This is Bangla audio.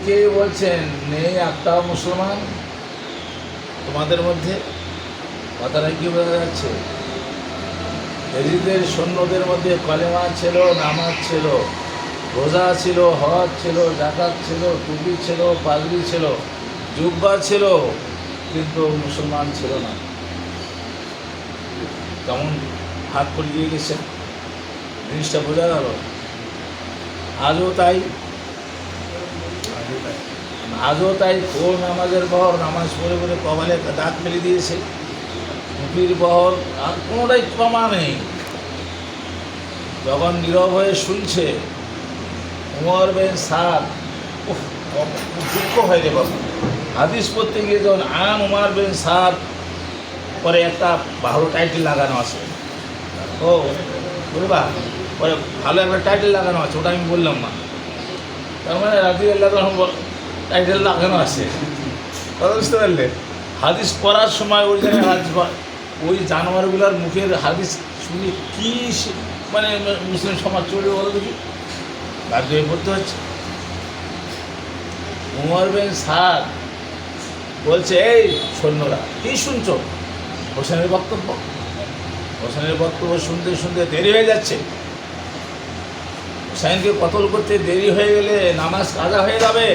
অনেকেই বলছেন নেই একটাও মুসলমান তোমাদের মধ্যে। কথাটা কি বোঝা যাচ্ছে? এজিদের সৈন্যদের মধ্যে কলেমা ছিল, নামাজ ছিল, রোজা ছিল, হজ ছিল, জাকাত ছিল, টুপি ছিল, পাগড়ি ছিল, জুব্বা ছিল, কিন্তু মুসলমান ছিল না। কেমন হাত পড়িয়ে গেছে, জিনিসটা বোঝা গেল। আজও তাই, আজও তাই। কোন নামাজের বহর নামাজ পড়ে পড়ে কপালে দাঁত ফেলে দিয়েছে, টুপির বহর আর কোনোটাই প্রমাণ নেই। যখন নীরব হয়ে শুনছে উমর বিন সাদ, দুঃখ হয় রে বাবা। হাদিস পড়তে গিয়ে যখন উমর বিন সাদ পরে একটা ভালো টাইটেল লাগানো আছে, ও বুঝবা, পরে ভালো একটা টাইটেল লাগানো আছে, ওটা আমি বললাম না। তার মানে রাদিয়াল্লাহু আনহু টাইটেল লাগানো আছে, কথা বুঝতে পারলে? হাদিস পড়ার সময় ওই জায়গায় হাদিস, ওই জানোয়ারগুলোর মুখের হাদিস শুনে কী মানে মুসলিম সমাজ চলবে বলো দেখি, বাধ্য হয়ে পড়তে হচ্ছে। উমর বিন সাদ বলছে, এই সৈন্যরা কী শুনছো? হোসেনের বক্তব্য। হোসেনের বক্তব্য শুনতে শুনতে দেরি হয়ে যাচ্ছে। হোসেনকে কতল করতে দেরি হয়ে গেলে নামাজ কাজা হয়ে যাবে।